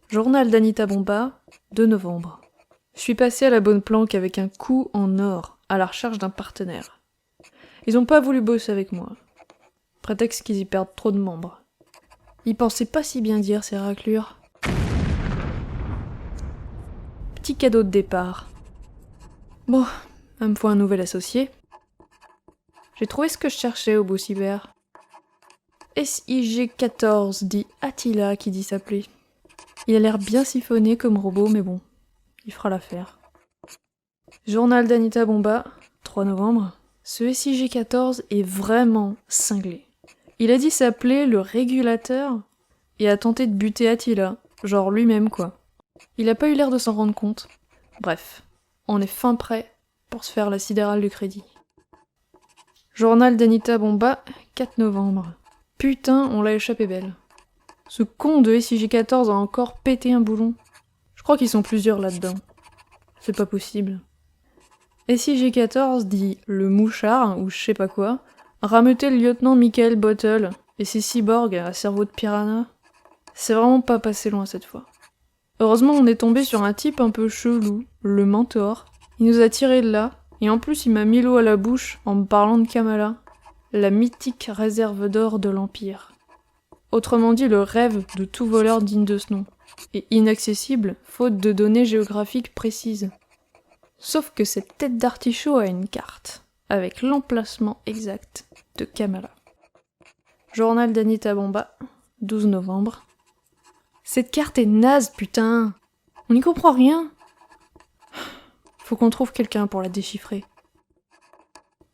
Journal d'Anita Bomba, 2 novembre. Je suis passé à la bonne planque avec un coup en or, à la recherche d'un partenaire. Ils ont pas voulu bosser avec moi. Prétexte qu'ils y perdent trop de membres. Ils pensaient pas si bien dire, ces raclures. Petit cadeau de départ. Bon, il me faut un nouvel associé. J'ai trouvé ce que je cherchais au beau cyber. SIG-14 dit Attila qui dit s'appeler. Il a l'air bien siphonné comme robot, mais bon, il fera l'affaire. Journal d'Anita Bomba, 3 novembre. Ce SIG-14 est vraiment cinglé. Il a dit s'appeler le régulateur et a tenté de buter Attila, genre lui-même quoi. Il a pas eu l'air de s'en rendre compte. Bref, on est fin prêt pour se faire la sidérale du crédit. Journal d'Anita Bomba, 4 novembre. Putain, on l'a échappé belle. Ce con de SIG-14 a encore pété un boulon. Je crois qu'ils sont plusieurs là-dedans. C'est pas possible. SIG-14 dit le mouchard, ou je sais pas quoi, rameuter le lieutenant Michael Bottle et ses cyborgs à cerveau de piranha. C'est vraiment pas passé loin cette fois. Heureusement, on est tombé sur un type un peu chelou, le mentor. Il nous a tiré de là, et en plus il m'a mis l'eau à la bouche en me parlant de Kamala, la mythique réserve d'or de l'Empire. Autrement dit, le rêve de tout voleur digne de ce nom, et inaccessible, faute de données géographiques précises. Sauf que cette tête d'artichaut a une carte, avec l'emplacement exact de Kamala. Journal d'Anita Bomba, 12 novembre. Cette carte est naze, putain! On n'y comprend rien! Faut qu'on trouve quelqu'un pour la déchiffrer.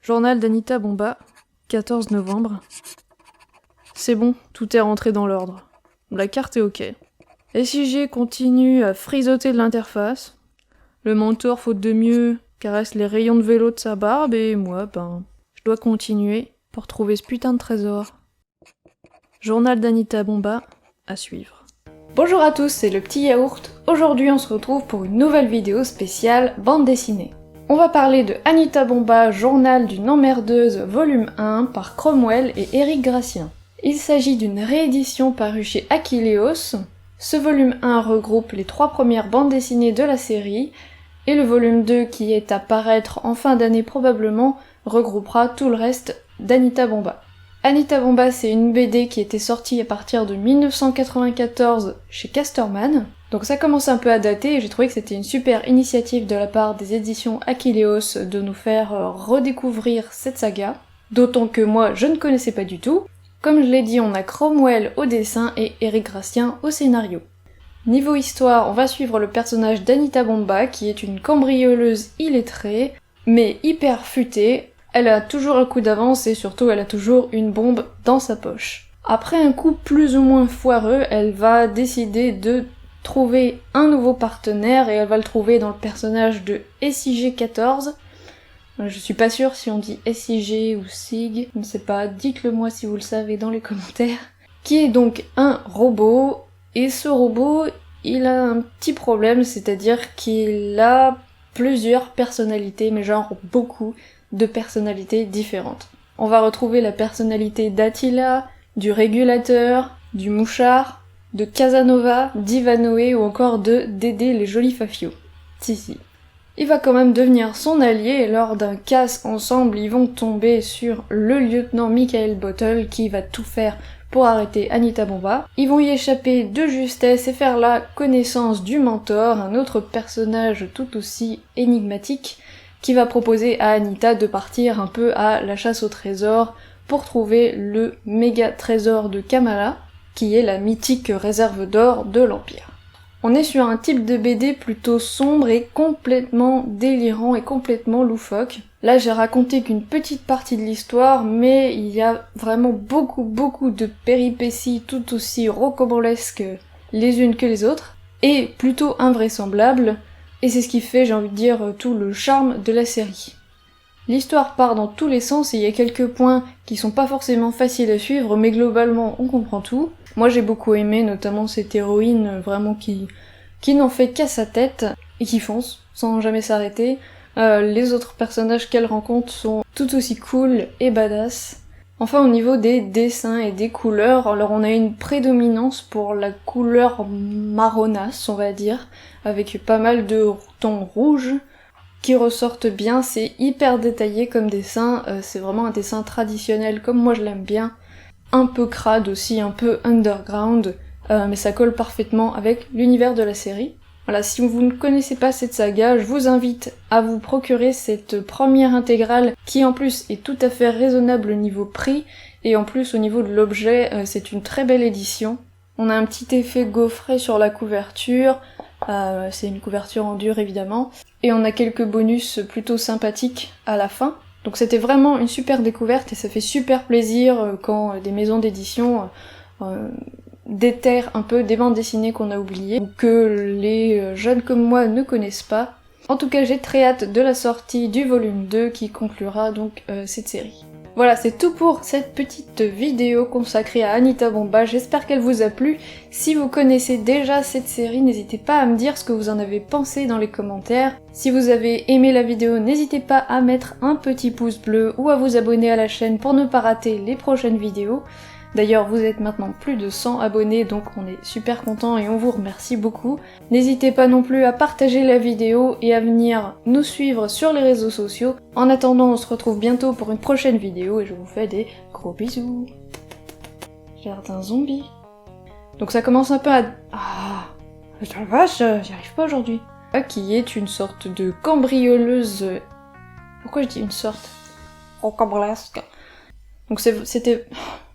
Journal d'Anita Bomba, 14 novembre. C'est bon, tout est rentré dans l'ordre. La carte est ok. SIG continue à frisoter de l'interface. Le mentor, faute de mieux, caresse les rayons de vélo de sa barbe et moi, je dois continuer pour trouver ce putain de trésor. Journal d'Anita Bomba, à suivre. Bonjour à tous, c'est le petit yaourt. Aujourd'hui on se retrouve pour une nouvelle vidéo spéciale bande dessinée. On va parler de Anita Bomba, Journal d'une emmerdeuse, volume 1 par Cromwell et Éric Gratien. Il s'agit d'une réédition parue chez Achilleos. Ce volume 1 regroupe les 3 premières bandes dessinées de la série, et le volume 2, qui est à paraître en fin d'année probablement, regroupera tout le reste d'Anita Bomba. Anita Bomba, c'est une BD qui était sortie à partir de 1994 chez Casterman, donc ça commence un peu à dater et j'ai trouvé que c'était une super initiative de la part des éditions Achilleos de nous faire redécouvrir cette saga, d'autant que moi je ne connaissais pas du tout. Comme je l'ai dit, on a Cromwell au dessin et Éric Gratien au scénario. Niveau histoire, on va suivre le personnage d'Anita Bomba, qui est une cambrioleuse illettrée, mais hyper futée. Elle a toujours un coup d'avance et surtout elle a toujours une bombe dans sa poche. Après un coup plus ou moins foireux, elle va décider de trouver un nouveau partenaire et elle va le trouver dans le personnage de SIG-14. Je suis pas sûre si on dit SIG ou SIG, je ne sais pas, dites-le moi si vous le savez dans les commentaires. Qui est donc un robot, et ce robot, il a un petit problème, c'est-à-dire qu'il a plusieurs personnalités, mais genre beaucoup de personnalités différentes. On va retrouver la personnalité d'Attila, du régulateur, du mouchard, de Casanova, d'Ivanoé ou encore de Dédé les jolis fafios. Si. Il va quand même devenir son allié et lors d'un casse ensemble, ils vont tomber sur le lieutenant Michael Bottle qui va tout faire pour arrêter Anita Bomba. Ils vont y échapper de justesse et faire la connaissance du mentor, un autre personnage tout aussi énigmatique, qui va proposer à Anita de partir un peu à la chasse au trésor pour trouver le méga trésor de Kamala, qui est la mythique réserve d'or de l'Empire. On est sur un type de BD plutôt sombre et complètement délirant et complètement loufoque. Là j'ai raconté qu'une petite partie de l'histoire, mais il y a vraiment beaucoup de péripéties tout aussi rocambolesques les unes que les autres, et plutôt invraisemblables, et c'est ce qui fait, j'ai envie de dire, tout le charme de la série. L'histoire part dans tous les sens et il y a quelques points qui sont pas forcément faciles à suivre, mais globalement on comprend tout. Moi j'ai beaucoup aimé, notamment cette héroïne vraiment qui n'en fait qu'à sa tête et qui fonce sans jamais s'arrêter. Les autres personnages qu'elle rencontre sont tout aussi cool et badass. Enfin au niveau des dessins et des couleurs, alors on a une prédominance pour la couleur marronasse on va dire, avec pas mal de tons rouges qui ressortent bien, c'est hyper détaillé comme dessin, c'est vraiment un dessin traditionnel comme moi je l'aime bien, un peu crade aussi, un peu underground, mais ça colle parfaitement avec l'univers de la série. Voilà, si vous ne connaissez pas cette saga, je vous invite à vous procurer cette première intégrale qui en plus est tout à fait raisonnable au niveau prix, et en plus au niveau de l'objet, c'est une très belle édition. On a un petit effet gaufret sur la couverture, c'est une couverture en dur évidemment, et on a quelques bonus plutôt sympathiques à la fin. Donc c'était vraiment une super découverte et ça fait super plaisir quand des maisons d'édition déterrent un peu des bandes dessinées qu'on a oubliées ou que les jeunes comme moi ne connaissent pas. En tout cas j'ai très hâte de la sortie du volume 2 qui conclura donc cette série. Voilà, c'est tout pour cette petite vidéo consacrée à Anita Bomba, j'espère qu'elle vous a plu. Si vous connaissez déjà cette série, n'hésitez pas à me dire ce que vous en avez pensé dans les commentaires. Si vous avez aimé la vidéo, n'hésitez pas à mettre un petit pouce bleu ou à vous abonner à la chaîne pour ne pas rater les prochaines vidéos. D'ailleurs, vous êtes maintenant plus de 100 abonnés, donc on est super contents et on vous remercie beaucoup. N'hésitez pas non plus à partager la vidéo et à venir nous suivre sur les réseaux sociaux. En attendant, on se retrouve bientôt pour une prochaine vidéo et je vous fais des gros bisous. Jardin zombie. Donc ça commence un peu à... Ah, la vache, j'y arrive pas aujourd'hui. Qui est une sorte de cambrioleuse... Pourquoi je dis une sorte? Oh, cambriolesque. Donc c'était...